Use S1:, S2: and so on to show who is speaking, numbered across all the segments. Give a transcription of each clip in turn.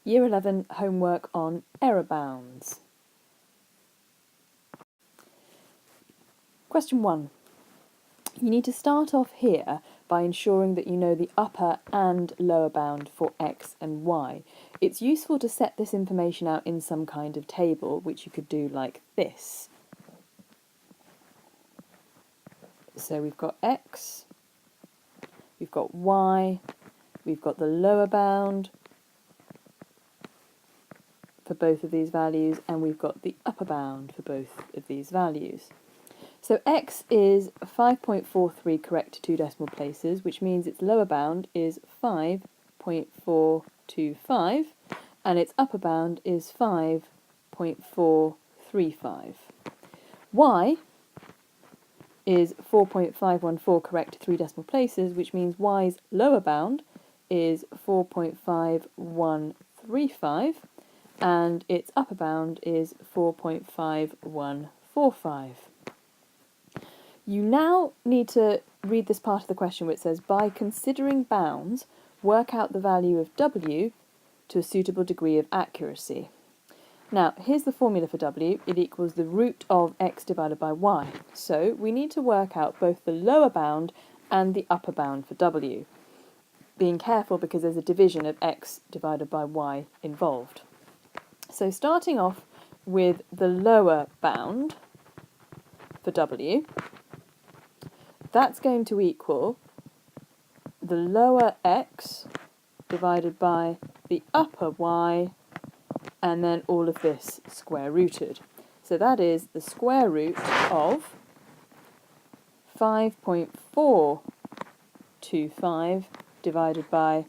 S1: Year 11 homework on error bounds. Question 1. You need to start off here by ensuring that you know the upper and lower bound for x and y. It's useful to set this information out in some kind of table, which you could do like this. So we've got x, we've got y, we've got the lower bound for both of these values, and we've got the upper bound for both of these values. So x is 5.43 correct to 2 decimal places, which means its lower bound is 5.425 and its upper bound is 5.435. Y is 4.514 correct to 3 decimal places, which means y's lower bound is 4.5135 and its upper bound is 4.5145. You now need to read this part of the question where it says, by considering bounds, work out the value of w to a suitable degree of accuracy. Now, here's the formula for w. It equals the root of x divided by y. So we need to work out both the lower bound and the upper bound for w, being careful because there's a division of x divided by y involved. So starting off with the lower bound for w, that's going to equal the lower x divided by the upper y, and then all of this square rooted. So that is the square root of 5.425 divided by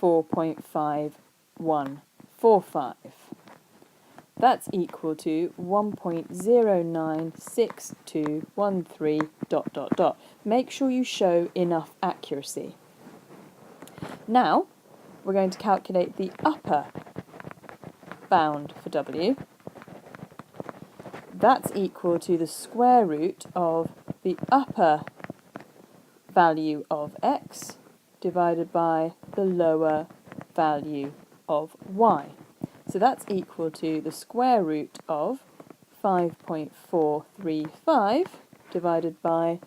S1: 4.5145. That's equal to 1.096213 ... Make sure you show enough accuracy. Now, we're going to calculate the upper bound for w. That's equal to the square root of the upper value of x divided by the lower value of y. So that's equal to the square root of 5.435 divided by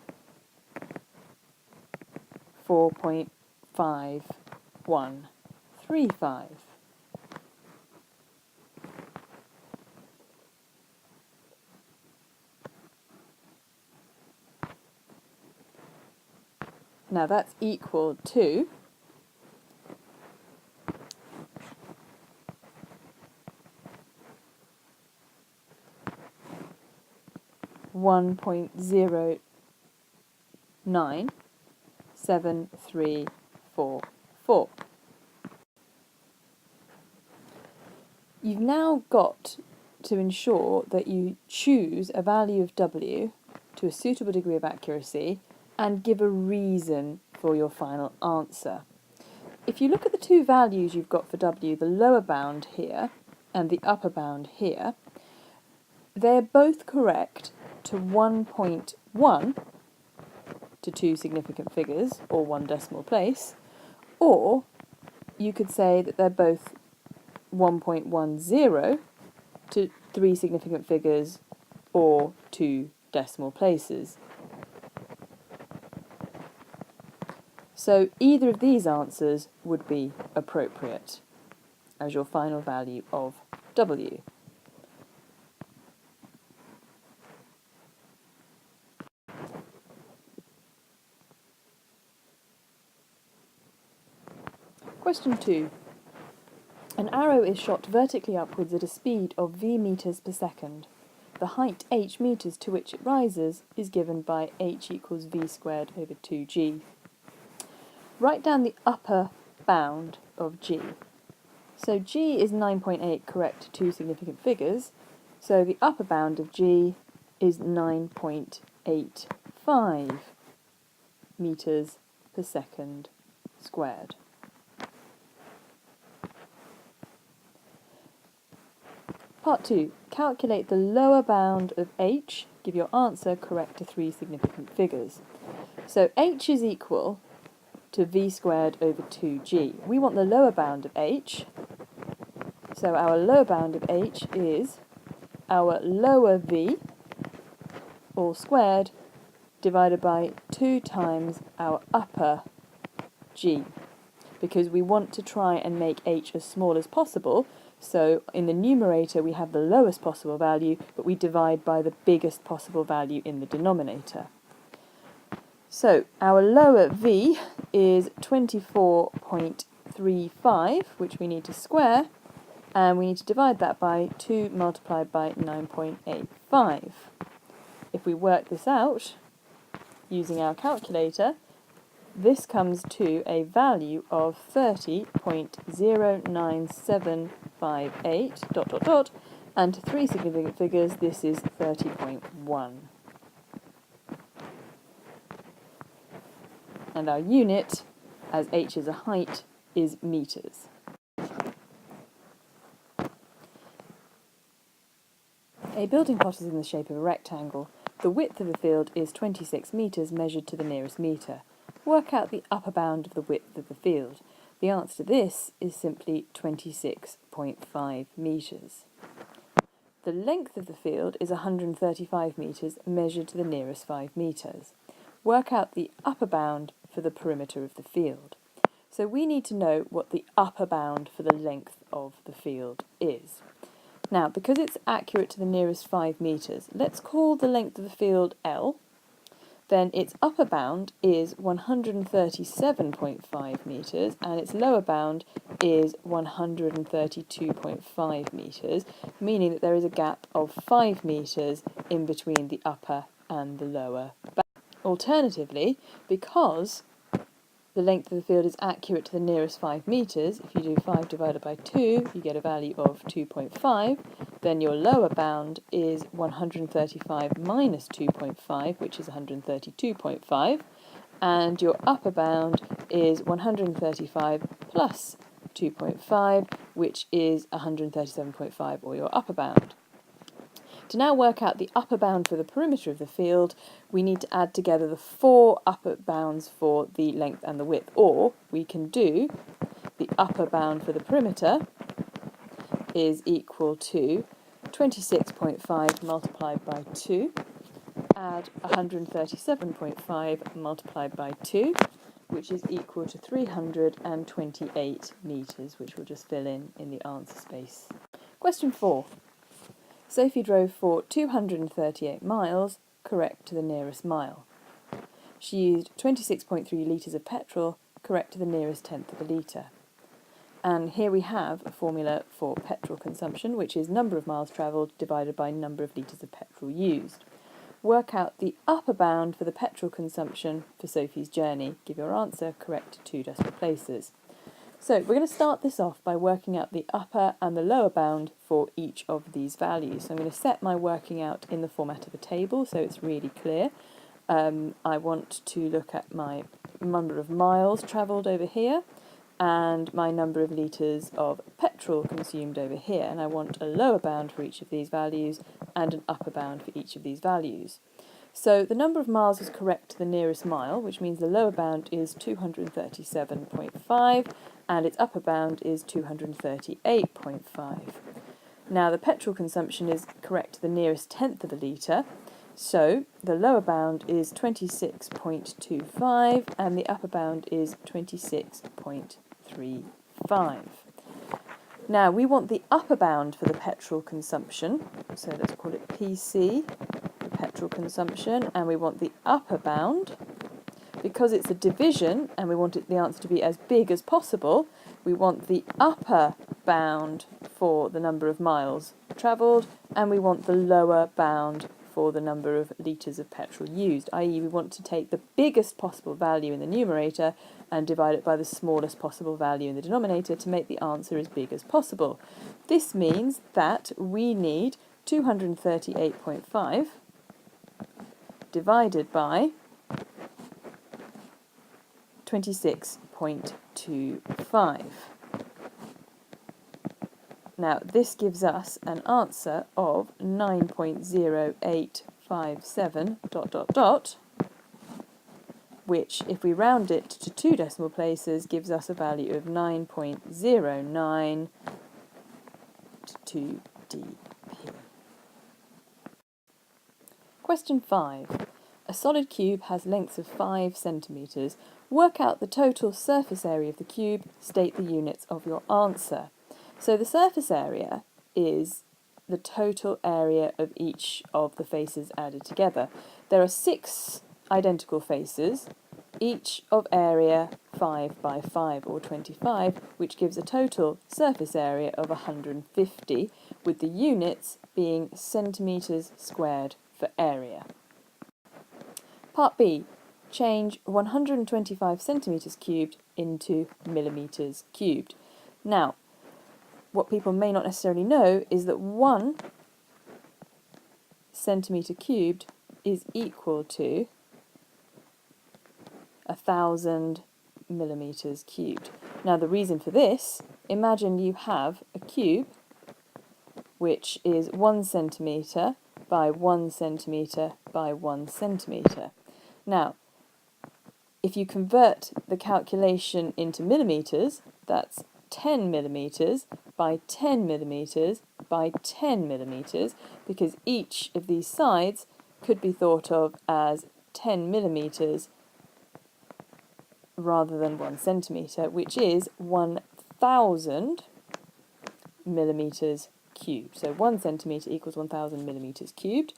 S1: 4.5135. Now that's equal to 1.097344. You've now got to ensure that you choose a value of w to a suitable degree of accuracy and give a reason for your final answer. If you look at the two values you've got for w, the lower bound here and the upper bound here, they're both correct to 1.1 to 2 significant figures, or 1 decimal place, or you could say that they're both 1.10 to 3 significant figures, or 2 decimal places. So either of these answers would be appropriate as your final value of w. Question 2. An arrow is shot vertically upwards at a speed of v meters per second. The height h meters to which it rises is given by h equals v squared over 2g. Write down the upper bound of g. So g is 9.8 correct to 2 significant figures, so the upper bound of g is 9.85 meters per second squared. Part 2. Calculate the lower bound of h. Give your answer correct to 3 significant figures. So h is equal to v squared over 2g. We want the lower bound of h, So our lower bound of h is our lower v, all squared, divided by 2 times our upper g, because we want to try and make h as small as possible. So in the numerator we have the lowest possible value, but we divide by the biggest possible value in the denominator. So our lower v is 24.35, which we need to square, and we need to divide that by 2 multiplied by 9.85. If we work this out using our calculator, this comes to a value of 30.09758 ... and to 3 significant figures this is 30.1. And our unit, as h is a height, is metres. A building plot is in the shape of a rectangle. The width of the field is 26 metres measured to the nearest metre. Work out the upper bound of the width of the field. The answer to this is simply 26.5 metres. The length of the field is 135 metres measured to the nearest 5 metres. Work out the upper bound for the perimeter of the field. So we need to know what the upper bound for the length of the field is. Now, because it's accurate to the nearest 5 metres, let's call the length of the field L. Then its upper bound is 137.5 metres and its lower bound is 132.5 metres, meaning that there is a gap of 5 metres in between the upper and the lower bound. Alternatively, because the length of the field is accurate to the nearest 5 metres, if you do 5 divided by 2, you get a value of 2.5, then your lower bound is 135 minus 2.5, which is 132.5, and your upper bound is 135 plus 2.5, which is 137.5, or your upper bound. To now work out the upper bound for the perimeter of the field, we need to add together the 4 upper bounds for the length and the width, or we can do the upper bound for the perimeter is equal to 26.5 multiplied by 2, add 137.5 multiplied by 2, which is equal to 328 metres, which we'll just fill in the answer space. Question 4. Sophie drove for 238 miles, correct to the nearest mile. She used 26.3 litres of petrol, correct to the nearest tenth of a litre. And here we have a formula for petrol consumption, which is number of miles travelled divided by number of litres of petrol used. Work out the upper bound for the petrol consumption for Sophie's journey. Give your answer correct to 2 decimal places. So we're going to start this off by working out the upper and the lower bound for each of these values. So I'm going to set my working out in the format of a table so it's really clear. I want to look at my number of miles travelled over here and my number of litres of petrol consumed over here, and I want a lower bound for each of these values and an upper bound for each of these values. So the number of miles is correct to the nearest mile, which means the lower bound is 237.5 and its upper bound is 238.5. Now the petrol consumption is correct to the nearest tenth of a litre, so the lower bound is 26.25 and the upper bound is 26.35. Now we want the upper bound for the petrol consumption, so let's call it PC, the petrol consumption, and we want the upper bound. Because it's a division and we want the answer to be as big as possible, we want the upper bound for the number of miles travelled and we want the lower bound for the number of litres of petrol used, i.e. we want to take the biggest possible value in the numerator and divide it by the smallest possible value in the denominator to make the answer as big as possible. This means that we need 238.5 divided by 26.25. Now this gives us an answer of 9.0857 ... which, if we round it to 2 decimal places, gives us a value of 9.09 equate to dp. Question 5. A solid cube has lengths of 5 centimetres. Work out the total surface area of the cube. State the units of your answer. So the surface area is the total area of each of the faces added together. There are 6 identical faces, each of area 5 by 5 or 25, which gives a total surface area of 150, with the units being centimetres squared for area. Part B. Change 125 centimetres cubed into millimetres cubed. Now, what people may not necessarily know is that 1 centimetre cubed is equal to 1,000 millimetres cubed. Now, the reason for this, imagine you have a cube which is 1 centimetre by 1 centimetre by 1 centimetre. Now, if you convert the calculation into millimetres, that's 10 millimetres by 10 millimetres by 10 millimetres, because each of these sides could be thought of as 10 millimetres rather than 1 centimetre, which is 1,000 millimetres cubed. So 1 centimetre equals 1,000 millimetres cubed.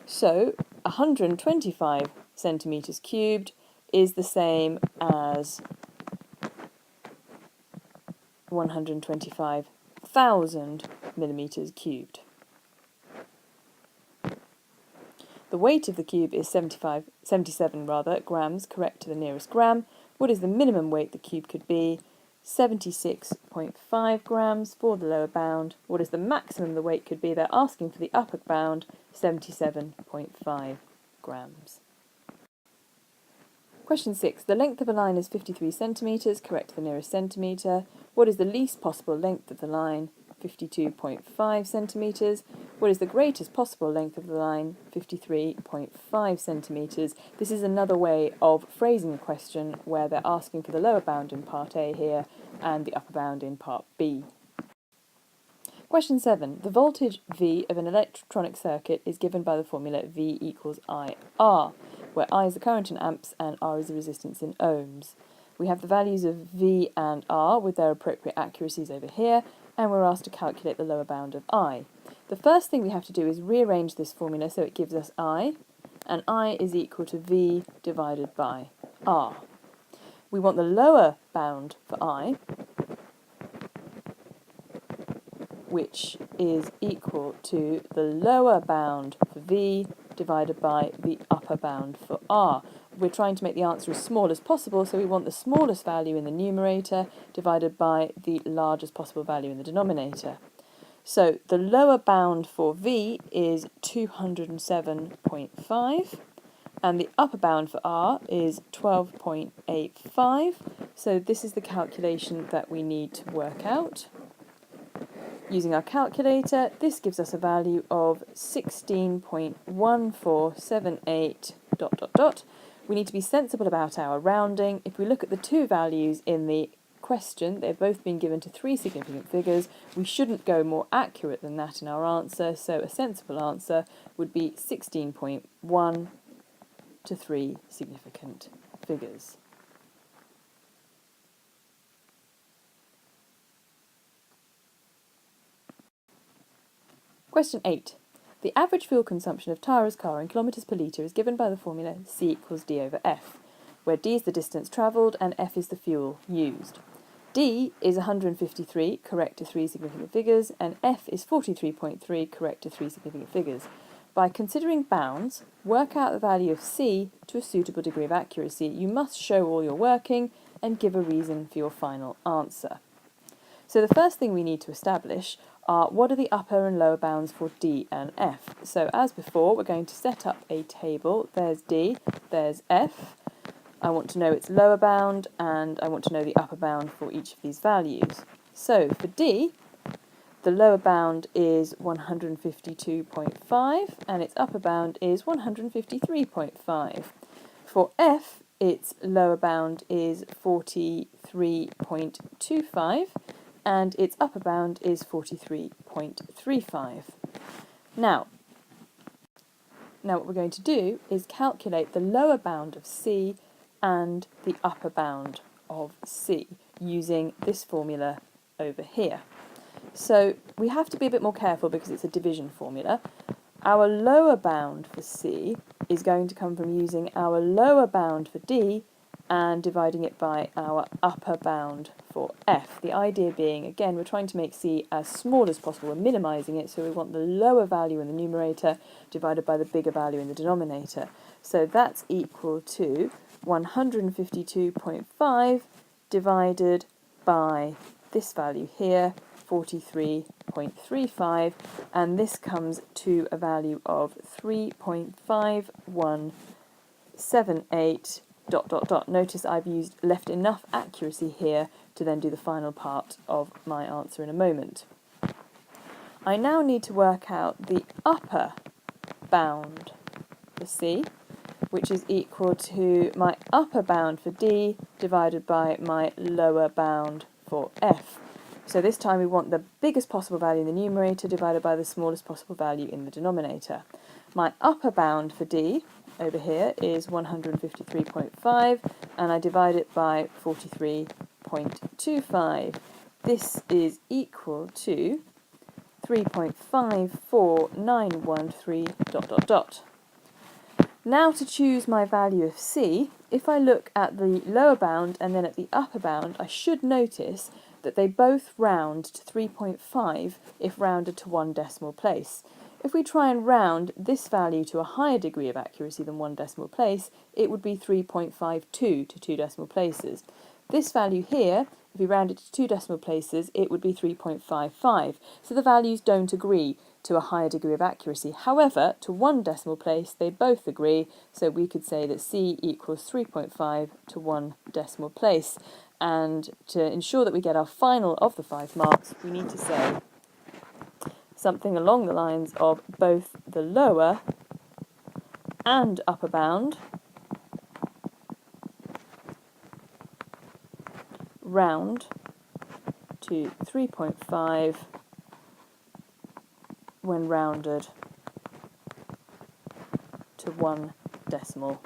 S1: So 125 centimetres cubed is the same as 125,000 millimetres cubed. The weight of the cube is 77 grams, correct to the nearest gram. What is the minimum weight the cube could be? 76.5 grams for the lower bound. What is the maximum the weight could be? They're asking for the upper bound, 77.5 grams. Question 6. The length of a line is 53 centimetres, correct to the nearest centimetre. What is the least possible length of the line? 52.5 centimetres. What is the greatest possible length of the line? 53.5 centimetres. This is another way of phrasing the question where they're asking for the lower bound in part A here and the upper bound in part B. Question 7. The voltage V of an electronic circuit is given by the formula V equals IR, where I is the current in amps and R is the resistance in ohms. We have the values of V and R with their appropriate accuracies over here, and we're asked to calculate the lower bound of I. The first thing we have to do is rearrange this formula so it gives us I, and I is equal to V divided by R. We want the lower bound for I, which is equal to the lower bound for V divided by the upper bound for R. We're trying to make the answer as small as possible, so we want the smallest value in the numerator divided by the largest possible value in the denominator. So the lower bound for V is 207.5, and the upper bound for R is 12.85. So this is the calculation that we need to work out. Using our calculator, this gives us a value of 16.1478 ... We need to be sensible about our rounding. If we look at the two values in the question, they've both been given to 3 significant figures. We shouldn't go more accurate than that in our answer, so a sensible answer would be 16.1 to 3 significant figures. Question 8. The average fuel consumption of Tara's car in kilometres per litre is given by the formula C equals D over F, where D is the distance travelled and F is the fuel used. D is 153, correct to 3 significant figures, and F is 43.3, correct to 3 significant figures. By considering bounds, work out the value of C to a suitable degree of accuracy. You must show all your working and give a reason for your final answer. So the first thing we need to establish are what are the upper and lower bounds for D and F. So as before, we're going to set up a table. There's D, there's F. I want to know its lower bound, and I want to know the upper bound for each of these values. So for D, the lower bound is 152.5, and its upper bound is 153.5. For F, its lower bound is 43.25, and its upper bound is 43.35. Now what we're going to do is calculate the lower bound of C and the upper bound of C using this formula over here. So we have to be a bit more careful because it's a division formula. Our lower bound for C is going to come from using our lower bound for D and dividing it by our upper bound for F. The idea being, again, we're trying to make C as small as possible. We're minimising it, so we want the lower value in the numerator divided by the bigger value in the denominator. So that's equal to 152.5 divided by this value here, 43.35, and this comes to a value of 3.5178 ... Notice I've left enough accuracy here to then do the final part of my answer in a moment. I now need to work out the upper bound for C, which is equal to my upper bound for D divided by my lower bound for F. So this time we want the biggest possible value in the numerator divided by the smallest possible value in the denominator. My upper bound for D over here is 153.5, and I divide it by 43.25. This is equal to 3.54913 ... Now to choose my value of C, if I look at the lower bound and then at the upper bound, I should notice that they both round to 3.5 if rounded to one decimal place. If we try and round this value to a higher degree of accuracy than one decimal place, it would be 3.52 to two decimal places. This value here, if we round it to two decimal places, it would be 3.55. So the values don't agree to a higher degree of accuracy. However, to one decimal place, they both agree, so we could say that C equals 3.5 to one decimal place. And to ensure that we get our final of the 5 marks, we need to say something along the lines of both the lower and upper bound round to 3.5 when rounded to one decimal